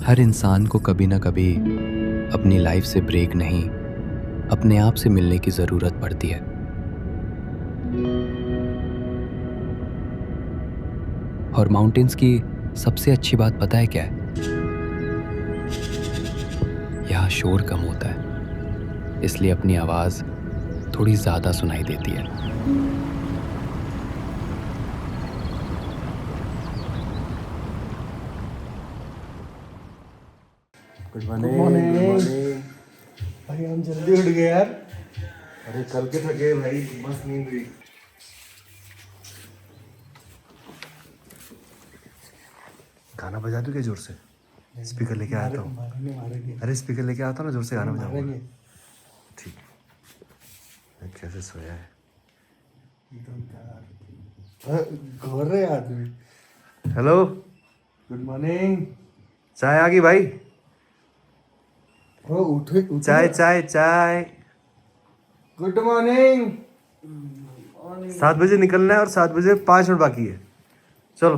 हर इंसान को कभी ना कभी अपनी लाइफ से ब्रेक नहीं, अपने आप से मिलने की ज़रूरत पड़ती है। और माउंटेन्स की सबसे अच्छी बात पता है क्या है? यहाँ शोर कम होता है, इसलिए अपनी आवाज़ थोड़ी ज़्यादा सुनाई देती है। Good morning. भाई हम जल्दी उठ गए यार। अरे कल के थके भाई, मस्त नींद हुई। गाना बजा दूं क्या जोर से? स्पीकर लेके आता हूँ। मारेंगे। अरे स्पीकर लेके आता हूँ ना, जोर से गाना बजाऊंगा। मारेंगे। ठीक। मैं कैसे सोया है? घोर रहे आदमी। Hello, good morning. चाय आ गई भाई? ओ उठे चाय चाय चाय। Good morning. 7 बजे निकलना है और 7 बजे 5 मिनट बाकी है। चलो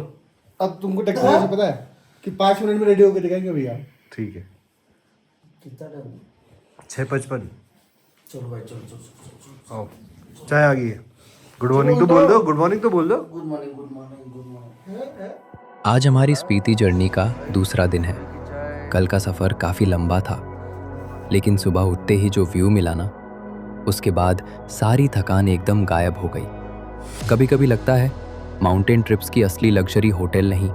अब तुमको टेक्नोलॉजी पता है कि 5 मिनट में रेडी होकर दिखाएंगे भैया। ठीक है। कितना टाइम? 6:55। चलो भाई, चलो। आओ, चाय आ गई है। गुड मॉर्निंग तो बोल दो, गुड मॉर्निंग तो बोल दो। Good morning, good morning, good morning. आज हमारी स्पीति जर्नी का दूसरा दिन है। कल का सफ़र काफ़ी लंबा था, लेकिन सुबह उठते ही जो व्यू मिला ना, उसके बाद सारी थकान एकदम गायब हो गई। कभी कभी लगता है माउंटेन ट्रिप्स की असली लग्जरी होटल नहीं,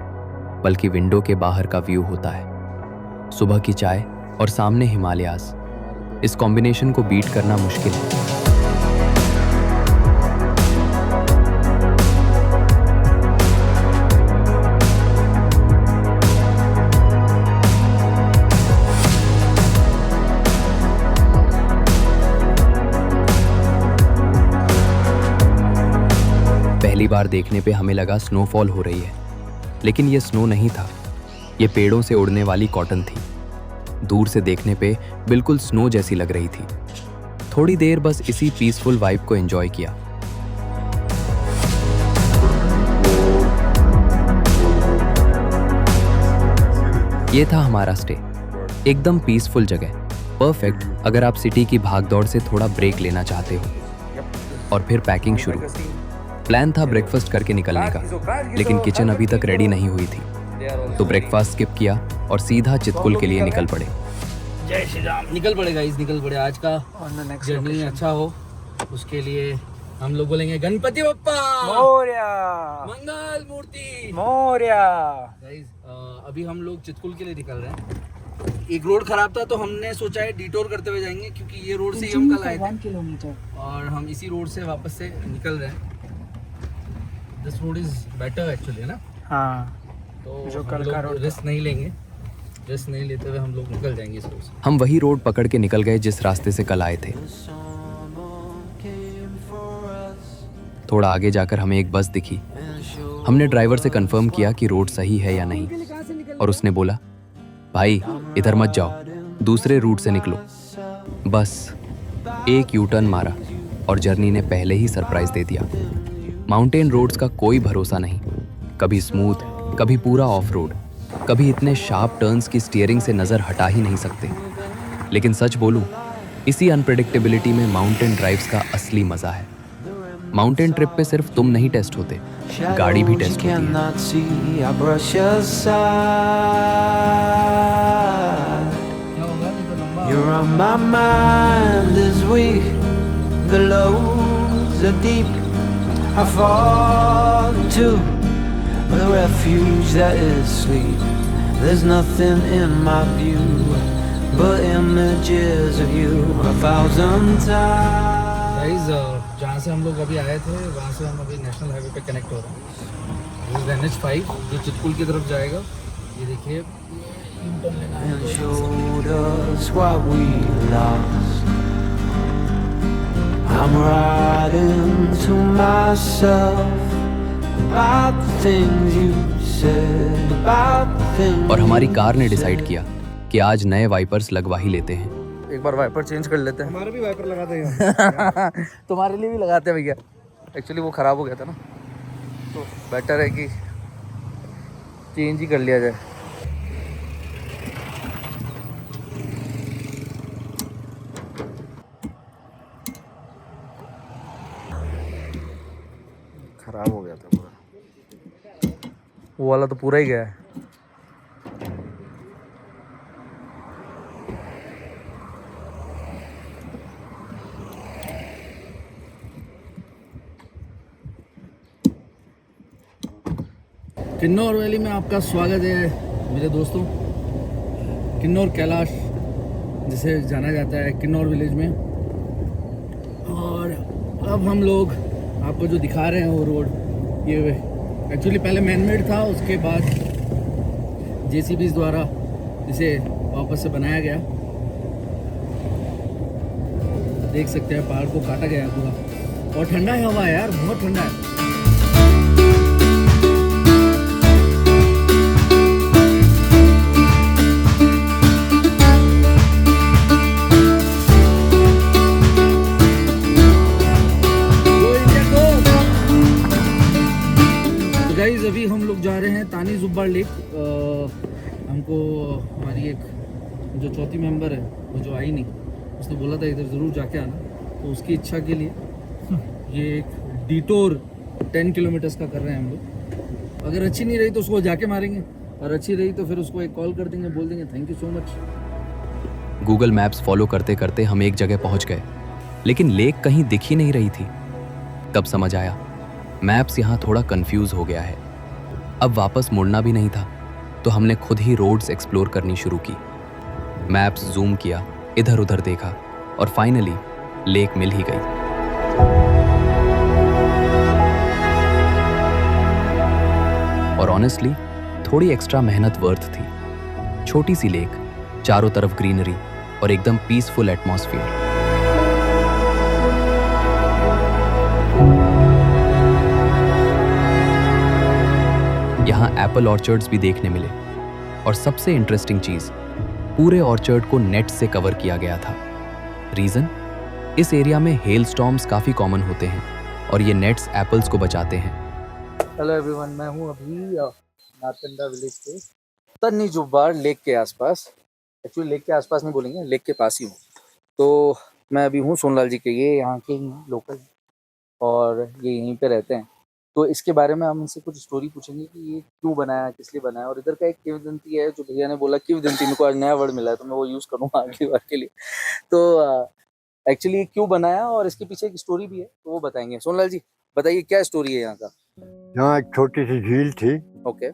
बल्कि विंडो के बाहर का व्यू होता है। सुबह की चाय और सामने हिमालयास, इस कॉम्बिनेशन को बीट करना मुश्किल है। पहली बार देखने पे हमें लगा स्नोफॉल हो रही है, लेकिन ये स्नो नहीं था, ये पेड़ों से उड़ने वाली कॉटन थी। दूर से देखने पे बिल्कुल स्नो जैसी लग रही थी। थोड़ी देर बस इसी पीसफुल वाइब को एंजॉय किया। ये था हमारा स्टे, एकदम पीसफुल जगह, परफेक्ट अगर आप सिटी की भागदौड़ से थोड़ा ब्रेक लेना चाहते हो। और फिर पैकिंग शुरू। प्लान था ब्रेकफास्ट करके निकलने का, लेकिन किचन अभी तक रेडी नहीं हुई थी, तो ब्रेकफास्ट स्किप किया और सीधा चितकुल के लिए निकल पड़े। जय श्री राम। निकल पड़े गाइस, निकल पड़े। आज का जर्नी अच्छा हो उसके लिए हम लोग बोलेंगे गणपति बप्पा मोरया, मंगल मूर्ति मोरया। गाइस अभी हम लोग चितकुल के लिए निकल रहे हैं। एक रोड खराब था तो हमने सोचा है डिटोर करते हुए जाएंगे, क्योंकि ये रोड से ही हम कल आए थे 1 किलोमीटर और हम इसी रोड से वापस से निकल रहे हैं। This road is better actually, है ना? हाँ, तो जो हम कल का लोग रोड रिस्क नहीं लेंगे, रिस्क नहीं लेते हुए हम लोग निकल जाएंगे इस रोड से। हम वही रोड पकड़ के निकल गए जिस रास्ते से कल आए थे। थोड़ा आगे जाकर हमें एक बस दिखी। हमने ड्राइवर से कंफर्म किया कि रोड सही है या नहीं, और उसने बोला, भाई इधर मत जाओ, दूसरे रूट से निकलो। बस एक यू टर्न मारा और जर्नी ने पहले ही सरप्राइज दे दिया। माउंटेन रोड्स का कोई भरोसा नहीं, कभी स्मूथ, कभी पूरा ऑफ रोड, कभी इतने शार्प टर्न्स की स्टीयरिंग से नज़र हटा ही नहीं सकते। लेकिन सच बोलूं, इसी अनप्रेडिक्टेबिलिटी में माउंटेन ड्राइव्स का असली मज़ा है। माउंटेन ट्रिप पे सिर्फ तुम नहीं टेस्ट होते, गाड़ी भी टेस्ट होती है। You're on my mind this week. The lows are deep. I fall into the refuge that is sleep. There's nothing in my view but images of you 1,000 times. Guys जहाँ से हम लोग अभी आए थे वहाँ से हम अभी नेशनल हाईवे पे कनेक्ट हो रहे हैं। NH5 जो चितकुल की तरफ जाएगा। ये देखिए, And showed us what we lost. I'm writing to myself about the things you said, about the things. और हमारी कार ने डिसाइड किया कि आज नए वाइपर्स लगवा ही लेते हैं। एक बार वाइपर चेंज कर लेते हैं। हमारे भी वाइपर लगा देगा। तुम्हारे लिए भी लगाते हैं भैया, एक्चुअली वो ख़राब हो गया था ना, तो बेटर है कि चेंज ही कर लिया जाए। वो वाला तो पूरा ही गया है। किन्नौर वैली में आपका स्वागत है मेरे दोस्तों। किन्नौर कैलाश जिसे जाना जाता है किन्नौर विलेज में। और अब हम लोग आपको जो दिखा रहे हैं वो रोड, ये एक्चुअली पहले मैनमेड था, उसके बाद जेसीबीज़ द्वारा इसे वापस से बनाया गया। देख सकते हैं पहाड़ को काटा गया है पूरा, और ठंडा है हवा यार, बहुत ठंडा है। गाइस अभी हम लोग जा रहे हैं तानी जुब्बार लेक। हमको हमारी एक जो चौथी मेंबर है वो जो आई नहीं, उसने बोला था इधर ज़रूर जाके आना, तो उसकी इच्छा के लिए ये एक डिटोर 10 किलोमीटर्स का कर रहे हैं हम लोग। अगर अच्छी नहीं रही तो उसको जाके मारेंगे, और अच्छी रही तो फिर उसको एक कॉल कर देंगे, बोल देंगे thank you so much. Google maps follow करते करते हम एक जगह पहुंच गए, लेकिन लेक कहीं दिख ही नहीं रही थी। तब समझ आया मैप्स यहाँ थोड़ा कंफ्यूज हो गया है। अब वापस मुड़ना भी नहीं था, तो हमने खुद ही रोड्स एक्सप्लोर करनी शुरू की। मैप्स जूम किया, इधर उधर देखा, और फाइनली लेक मिल ही गई। और ऑनेस्टली थोड़ी एक्स्ट्रा मेहनत वर्थ थी। छोटी सी लेक, चारों तरफ ग्रीनरी और एकदम पीसफुल एटमॉस्फेयर। यहाँ एप्पल ऑर्चर्ड्स भी देखने मिले, और सबसे इंटरेस्टिंग चीज, पूरे ऑर्चर्ड को नेट से कवर किया गया था। रीजन, इस एरिया में हेल स्टॉर्म्स काफी कॉमन होते हैं, और ये नेट्स एप्पल्स को बचाते हैं। हेलो एवरीवन, मैं हूँ अभी नारकंडा विलेज के तन्नी जुब्बार लेक के आसपास। एक्चुअली लेक के आसपास नहीं बोलेंगे, लेक के पास ही हूँ। तो मैं अभी हूँ सोनलाल जी के, ये यहाँ के ही लोकल, और ये यहीं पे रहते हैं। तो इसके बारे में हम इनसे कुछ स्टोरी पूछेंगे कि ये क्यों बनाया, किस लिए बनाया, और इधर का एक किंवदंती है जो भैया ने बोला किंवदंती, मेरे को आज नया वर्ड मिला है तो मैं वो यूज़ करूँगा अगली बार के लिए। तो एक्चुअली क्यों बनाया और इसके पीछे एक स्टोरी भी है, तो वो बताएंगे। सोनलाल जी बताइए क्या स्टोरी है यहाँ का। यहाँ एक छोटी सी झील थी, ओके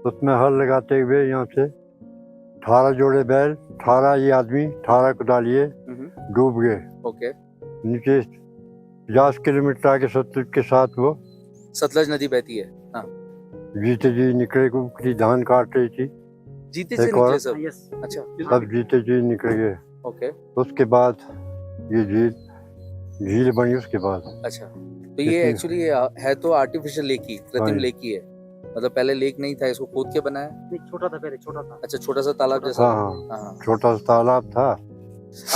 उसमें हल लगाते हुए यहाँ से 18 जोड़े बैल, 18 ये आदमी, 18 कुदालिये डूब गए। ओके, नीचे 50 किलोमीटर आगे सतलुज के साथ वो सतलज नदी बहती है। हाँ, जीते जी निकले, कुकरी धान काट रही थी, जीते से एक और- निकले सब। अच्छा, सब जीते जी निकल गए। ओके, उसके बाद ये झील बनी। उसके बाद अच्छा, तो ये एक्चुअली है तो आर्टिफिशियल लेक ही, कृत्रिम लेक ही है, मतलब पहले लेक नहीं था, इसको खोद के बनाया। छोटा था पहले, छोटा था। अच्छा, छोटा सा तालाब जैसा। हाँ, हाँ। छोटा सा तालाब था।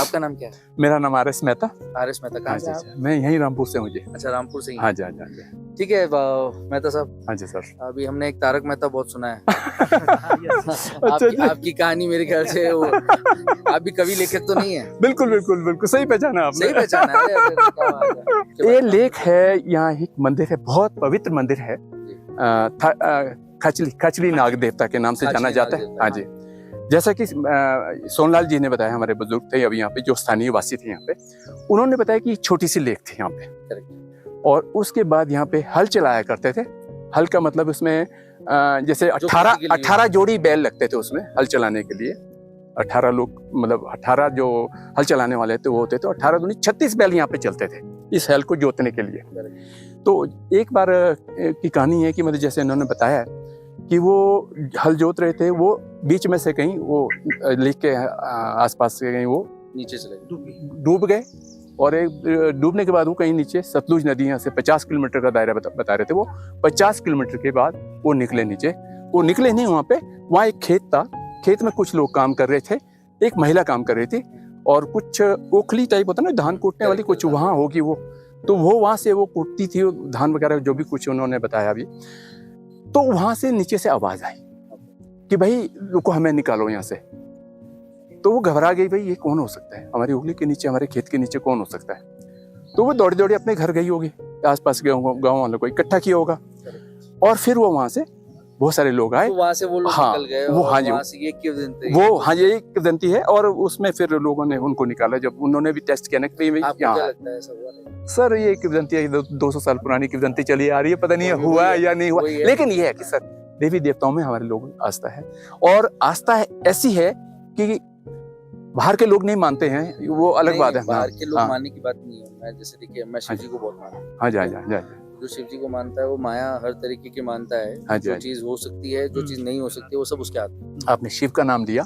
आपका नाम क्या है? मेरा नाम R S Mehta. RS. Mehta. कहाँ से आप? मैं यहीं रामपुर से हूँ जी। अच्छा, रामपुर से ही। हाँ जी, हाँ जी, हाँ जी। ठीक है मेहता साहब, हाँ जी सर। अभी हमने एक तारक मेहता बहुत सुना है। अच्छा जी। आपकी कहानी मेरे ख्याल से वो, आप भी कवि लेखक तो नहीं है? बिल्कुल बिल्कुल बिल्कुल सही पहचाना आपने। सही पहचाना है। अरे, क्या बात है। ये लेक है, यहाँ एक मंदिर है, बहुत पवित्र मंदिर है। खचली नाग देवता के नाम से जाना जाता है। हाँ जी, जैसा कि सोनलाल जी ने बताया, हमारे बुजुर्ग थे अभी यहाँ पे, जो स्थानीय वासी थे यहाँ पे, उन्होंने बताया कि छोटी सी लेक थी यहाँ पे, और उसके बाद यहाँ पे हल चलाया करते थे। हल का मतलब उसमें जैसे 18 जोड़ी बैल लगते थे उसमें हल चलाने के लिए। 18 लोग, मतलब 18 जो हल चलाने वाले थे वो होते थे, 18 दूनी 36 बैल यहाँ पे चलते थे इस हल को जोतने के लिए। तो एक बार की कहानी है कि मतलब जैसे इन्होंने बताया कि वो हल जोत रहे थे, वो बीच में से कहीं वो लेक के आसपास से कहीं वो नीचे चले डूब गए, और एक डूबने के बाद वो कहीं नीचे सतलुज नदी यहाँ से 50 किलोमीटर का दायरा बता रहे थे। वो 50 किलोमीटर के बाद वो निकले नीचे। वो निकले नहीं, वहाँ एक खेत था, खेत में कुछ लोग काम कर रहे थे, एक महिला काम कर रही थी, और कुछ ओखली टाइप होता ना धान कूटने वाली, कुछ वहाँ होगी वो, तो वो वहाँ से वो कूटती थी धान वगैरह, जो भी कुछ उन्होंने बताया अभी। तो वहाँ से नीचे से आवाज आई कि भाई रुको, हमें निकालो यहाँ से। तो वो घबरा गई, भाई ये कौन हो सकता है, हमारी उंगली के नीचे, हमारे खेत के नीचे कौन हो सकता है। तो वो दौड़ी दौड़ी अपने घर गई होगी, आसपास गाँव वालों को इकट्ठा किया होगा, और फिर वो वहाँ से बहुत सारे लोग आए। तो वहाँ से वो लोग हाँ, निकल गए वो और हाँ जी, वहाँ से ये किवदंती वो हाँ ये किवदंती है। और उसमें फिर लोगों ने उनको निकाला, जब उन्होंने भी टेस्ट किया ना कि भाई आपको यहाँ क्या है। लगता है ऐसा हुआ नहीं? सर ये किवदंती है, 200 साल पुरानी किवदंती चली आ रही है, पता नहीं वही हुआ है, या नहीं हुआ, वही है। लेकिन ये है कि सर देवी देवताओं में हमारे लोगों की आस्था है। और आस्था ऐसी है कि बाहर के लोग नहीं मानते हैं, वो अलग नहीं, बात है। बाहर के लोग हाँ, मानने की बात नहीं है। मैं जैसे देखिए, मैं शिव जी को बहुत मानता हूँ। हाँ जी, हाँ जी, हाँ जी, हाँ जी। जो शिव जी को मानता है वो माया हर तरीके की मानता है। हाँ जी, जो हाँ जी। चीज हो सकती है, जो चीज नहीं हो सकती, वो सब उसके हाथ में। आपने शिव का नाम लिया,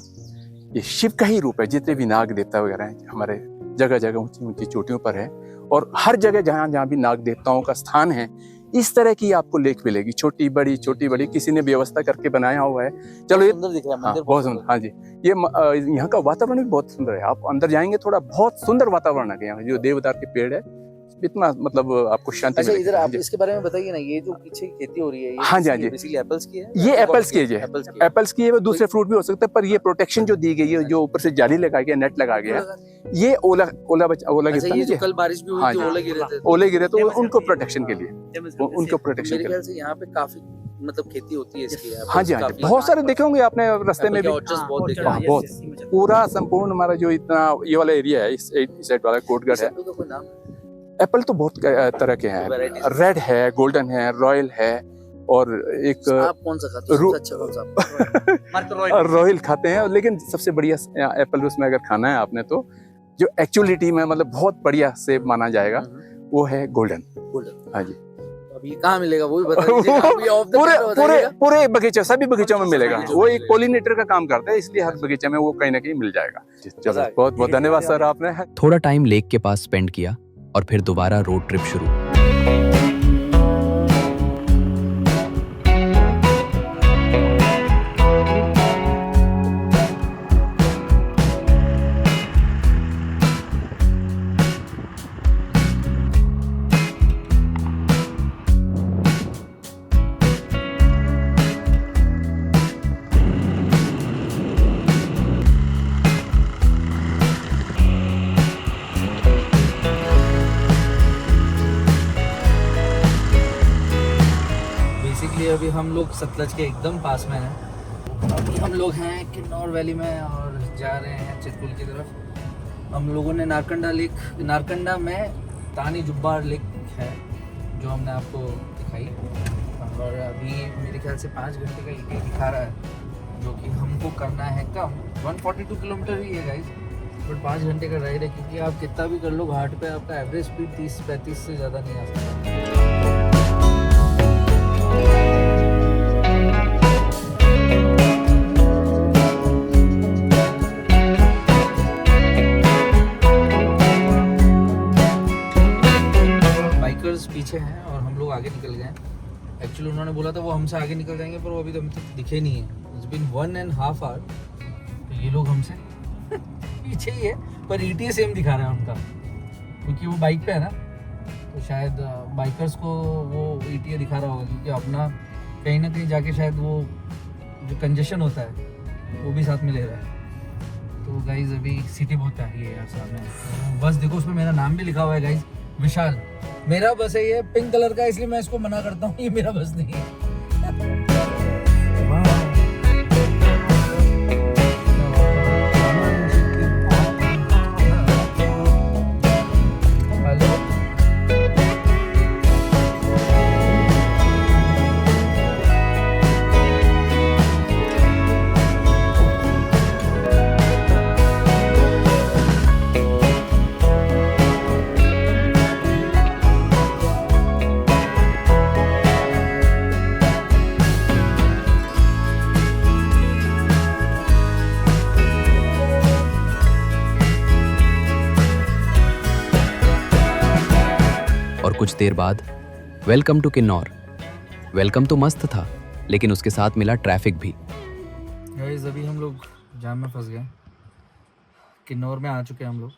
ये शिव का ही रूप है। जितने भी नाग देवता वगैरह हैं हमारे जगह जगह ऊंची ऊंची चोटियों पर है, और हर जगह जहाँ जहाँ भी नाग देवताओं का स्थान है, इस तरह की आपको लेक मिलेगी, छोटी बड़ी किसी ने व्यवस्था करके बनाया हुआ है। चलो ये सुंदर दिख रहा है हाँ, मंदिर, बहुत सुंदर। हाँ जी, ये यहाँ का वातावरण भी बहुत सुंदर है। आप अंदर जाएंगे, थोड़ा बहुत सुंदर वातावरण है यहाँ। जो देवदार के पेड़ है, इतना मतलब आपको शांति अच्छा, मिलेगी। इधर हाँ आप जी। इसके बारे में बताइए ना, ये जो पीछे खेती हो रही है, ये हाँ जी, हाँ जी। बेसिकली एप्पल्स की है। ये एप्पल्स की है, एप्पल्स की है। एप्पल्स की है, दूसरे फ्रूट भी हो सकते हैं, पर ये प्रोटेक्शन जो दी गई है, जो ऊपर से जाली लगा गया, नेट लगा गया, ये ओला अच्छा, गिरता ये है जो ना, कल बारिश भी हुई हाँ थी, जी। ओले गिरे थे, ओले गिरे तो उनको प्रोटेक्शन के लिए, उनको प्रोटेक्शन मेरे के ख्याल लिए। से यहाँ पे काफी मतलब खेती होती है इसकी। हाँ जी, हाँ जी, बहुत सारे देखे होंगे आपने रास्ते में भी। ऑर्चर्ड्स बहुत देखे हाँ, बहुत पूरा संपूर्ण हमारा जो इतना ये वाला एरिया है, इस साइड वाला कोटगढ़ है। का कोई नाम? एप्पल तो बहुत तरह के हैं, Varieties। रेड है, गोल्डन है, रॉयल है, और एक आप कौन सा खाते हो? सबसे अच्छा कौन सा? रॉयल खाते हैं। लेकिन सबसे बढ़िया एप्पल उसमें अगर खाना है आपने, तो जो एक्चुअलिटी में मतलब बहुत बढ़िया सेब माना जाएगा, वो है गोल्डन। गोल्डन। हाँ जी। अब ये कहाँ मिलेगा वो भी बता दीजिए। आप ये off the पूरे camera पूरे बताइएगा। पूरे बगीचे, सभी बगीचों में मिलेगा। बगीचों वो में एक मिलेगा। पोलिनेटर का काम करता है, इसलिए हर बगीचे में वो कहीं ना कहीं मिल जाएगा। चलो, मजा आ गया। बहुत बहुत धन्यवाद सर आपने। थोड़ा टाइम लेक के पास स्पेंड किया और फिर दोबारा रोड ट्रिप शुरू। बेसिकली अभी हम लोग सतलज के एकदम पास में हैं। अभी हम लोग हैं किन्नौर वैली में और जा रहे हैं चितकुल की तरफ। हम लोगों ने नारकंडा में तानी जुब्बार लेक है जो हमने आपको दिखाई, और अभी मेरे ख्याल से 5 घंटे का ETA दिखा रहा है, जो कि हमको करना है कम 142 किलोमीटर ही है गाइस, बट 5 घंटे का राइड है। क्योंकि आप कितना भी कर लो घाट पे, आपका एवरेज स्पीड 30-35 से ज़्यादा नहीं आ सकता। बाइकर्स पीछे हैं और हम लोग आगे निकल गए। एक्चुअली उन्होंने बोला था वो हमसे आगे निकल जाएंगे, पर वो अभी तक दिखे नहीं है। It's been 1.5 hour. तो ये लोग हमसे पीछे ही है, पर ETA सेम दिखा रहा है उनका, क्योंकि वो बाइक पे है ना, तो शायद बाइकर्स को वो ETA दिखा रहा होगा, क्योंकि अपना कहीं ना कहीं जाके शायद वो जो कंजेशन होता है वो भी साथ में ले रहा है। तो गाइज अभी सिटी बहुत प्यारी है यार सामने। बस देखो उसमें मेरा नाम भी लिखा हुआ है गाइज, विशाल। मेरा बस है ये पिंक कलर का, इसलिए मैं इसको मना करता हूँ, ये मेरा बस नहीं है। हेलो, और कुछ देर बाद वेलकम टू किन्नौर। वेलकम तो मस्त था, लेकिन उसके साथ मिला ट्रैफिक भी। गाइस अभी हम लोग जाम में फंस गए। किन्नौर में आ चुके हैं हम लोग।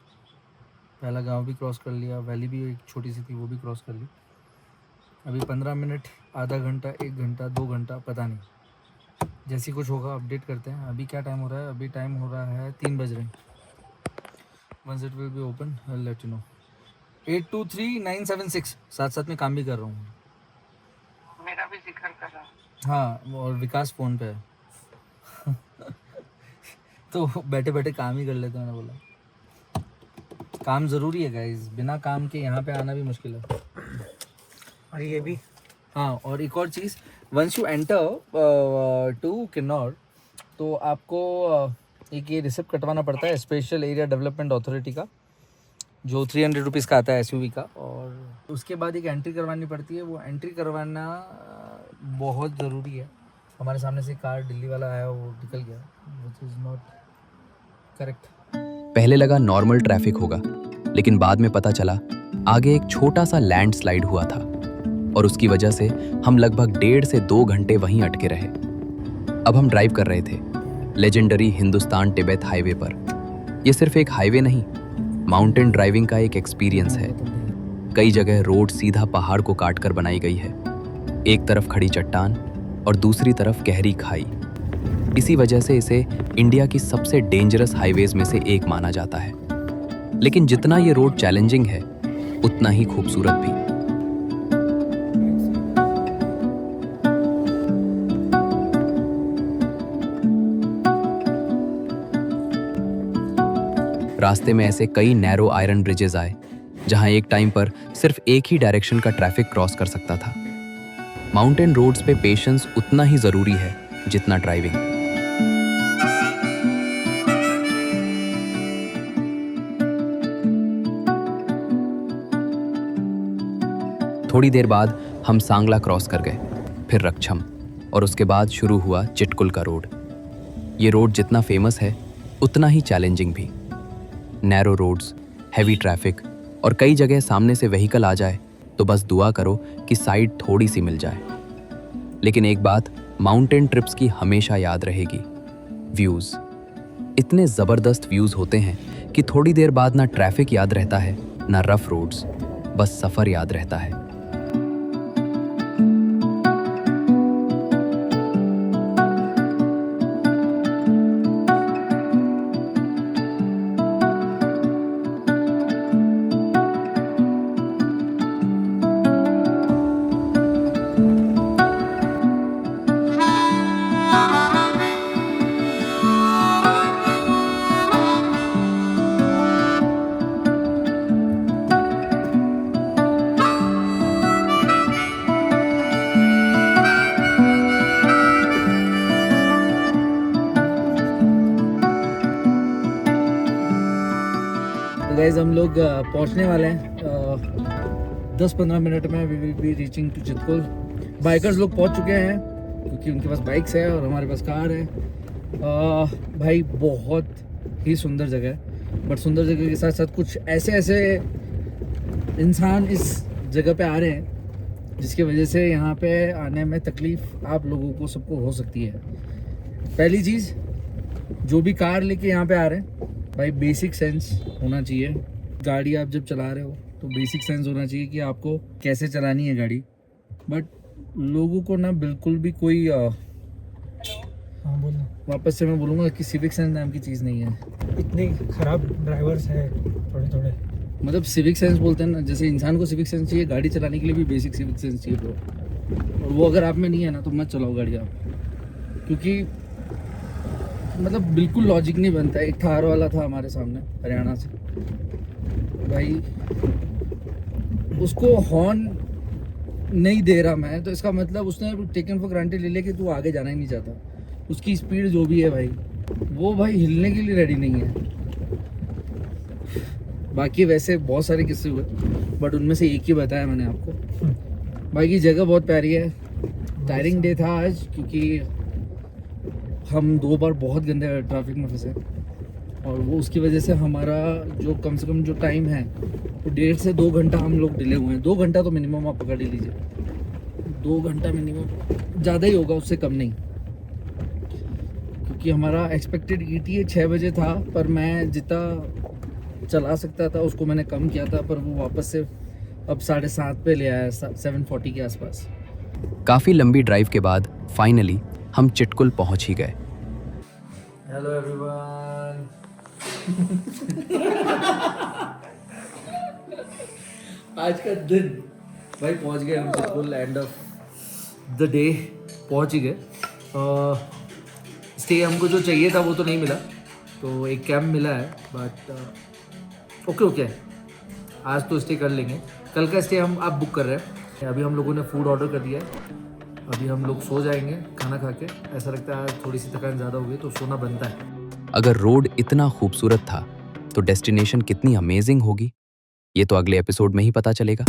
पहला गांव भी क्रॉस कर लिया, वैली भी एक छोटी सी थी वो भी क्रॉस कर ली। अभी 15 मिनट, आधा घंटा, 1 घंटा, 2 घंटा, पता नहीं, जैसी कुछ होगा अपडेट करते हैं। अभी क्या टाइम हो रहा है? अभी टाइम हो रहा है 3 बज रहे हैं। Once it will be open I will let you know. 823976 साथ साथ में काम भी कर रहा हूँ। मेरा भी जिक्र कर रहा हाँ, और विकास फ़ोन पे है। तो बैठे बैठे काम ही कर लेते हैं, मैंने बोला काम ज़रूरी है गाइस, बिना काम के यहाँ पे आना भी मुश्किल है। और ये भी हाँ, और एक और चीज़, once you enter to Kinnaur तो आपको एक ये रिसिप्ट कटवाना पड़ता है स्पेशल एरिया डेवलपमेंट अथॉरिटी का, जो 300 रुपीज़ का आता है एसयूवी का, और उसके बाद एक एंट्री करवानी पड़ती है। वो एंट्री करवाना बहुत ज़रूरी है। हमारे सामने से कार दिल्ली वाला आया, वो निकल गया, विच इज़ नॉट करेक्ट। पहले लगा नॉर्मल ट्रैफिक होगा, लेकिन बाद में पता चला आगे एक छोटा सा लैंडस्लाइड हुआ था और उसकी वजह से हम लगभग 1.5 से 2 घंटे वहीं अटके रहे। अब हम ड्राइव कर रहे थे लेजेंडरी हिंदुस्तान तिब्बत हाईवे पर। ये सिर्फ एक हाईवे नहीं, माउंटेन ड्राइविंग का एक एक्सपीरियंस है। कई जगह रोड सीधा पहाड़ को काटकर बनाई गई है, एक तरफ खड़ी चट्टान और दूसरी तरफ गहरी खाई। इसी वजह से इसे इंडिया की सबसे डेंजरस हाईवेज में से एक माना जाता है। लेकिन जितना ये रोड चैलेंजिंग है, उतना ही खूबसूरत भी। रास्ते में ऐसे कई नैरो आयरन ब्रिजेस आए, जहां एक टाइम पर सिर्फ एक ही डायरेक्शन का ट्रैफिक क्रॉस कर सकता था। माउंटेन रोड्स पे पेशेंस उतना ही जरूरी है जितना ड्राइविंग। थोड़ी देर बाद हम सांगला क्रॉस कर गए, फिर रक्षम, और उसके बाद शुरू हुआ चिटकुल का रोड। ये रोड जितना फेमस है, उतना ही चैलेंजिंग भी। नैरो रोड्स, हैवी ट्रैफिक और कई जगह सामने से व्हीकल आ जाए तो बस दुआ करो कि साइड थोड़ी सी मिल जाए। लेकिन एक बात माउंटेन ट्रिप्स की हमेशा याद रहेगी, व्यूज़। इतने ज़बरदस्त व्यूज़ होते हैं कि थोड़ी देर बाद ना ट्रैफिक याद रहता है, ना रफ रोड्स, बस सफ़र याद रहता है। तो गाइज हम लोग पहुंचने वाले हैं 10-15 मिनट में। We will be reaching to Chitkul. Bikers लोग पहुंच चुके हैं क्योंकि उनके पास बाइक्स है और हमारे पास कार है। भाई बहुत ही सुंदर जगह है, बट सुंदर जगह के साथ साथ कुछ ऐसे इंसान इस जगह पे आ रहे हैं जिसकी वजह से यहाँ पे आने में तकलीफ आप लोगों को सबको हो सकती है। पहली चीज़, जो भी कार लेके यहाँ पे आ रहे हैं, भाई बेसिक सेंस होना चाहिए। गाड़ी आप जब चला रहे हो तो बेसिक सेंस होना चाहिए कि आपको कैसे चलानी है गाड़ी। बट लोगों को ना बिल्कुल भी कोई वापस से मैं बोलूँगा कि सिविक सेंस नाम की चीज़ नहीं है। इतने खराब ड्राइवर्स हैं थोड़े। मतलब सिविक सेंस बोलते हैं ना, जैसे इंसान को सिविक सेंस चाहिए, गाड़ी चलाने के लिए भी बेसिक सिविक सेंस चाहिए ब्रो। और वो अगर आप में नहीं है ना तो मत चलाओ गाड़ी आप, क्योंकि मतलब बिल्कुल लॉजिक नहीं बनता है। एक थार वाला था हमारे सामने हरियाणा से, भाई उसको हॉर्न नहीं दे रहा मैं, तो इसका मतलब उसने टेकन फॉर ग्रांटेड ले लिया कि तू आगे जाना ही नहीं चाहता। उसकी स्पीड जो भी है भाई, वो भाई हिलने के लिए रेडी नहीं है। बाकी वैसे बहुत सारे किस्से हुए, बट उनमें से एक ही बताया मैंने आपको। बाकी जगह बहुत प्यारी है। टायरिंग डे था आज, क्योंकि हम 2 बार बहुत गंदे ट्रैफिक में फंसे, और वो उसकी वजह से हमारा जो कम से कम जो टाइम है वो 1.5 से 2 घंटा हम लोग डिले हुए हैं। 2 घंटा तो मिनिमम आप पकड़ ही लीजिए, 2 घंटा मिनिमम, ज़्यादा ही होगा, उससे कम नहीं। क्योंकि हमारा एक्सपेक्टेड ETA 6 बजे था, पर मैं जितना चला सकता था उसको मैंने कम किया था, पर वो वापस से अब 7:30 पे ले आया, 7:40 के आसपास। काफ़ी लंबी ड्राइव के बाद फाइनली हम चिटकुल पहुंच ही गए। Hello everyone. आज का दिन भाई पहुंच गए हम Chitkul, end of the day पहुंच ही गए। स्टे हमको जो चाहिए था वो तो नहीं मिला, तो एक कैंप मिला है, बट ओके आज तो स्टे कर लेंगे। कल का स्टे हम आप बुक कर रहे हैं। अभी हम लोगों ने फूड ऑर्डर कर दिया है, अभी हम लोग सो जाएंगे खाना खा के। ऐसा लगता है आज थोड़ी सी थकान ज़्यादा हो गई तो सोना बनता है। अगर रोड इतना खूबसूरत था तो डेस्टिनेशन कितनी अमेजिंग होगी, ये तो अगले एपिसोड में ही पता चलेगा।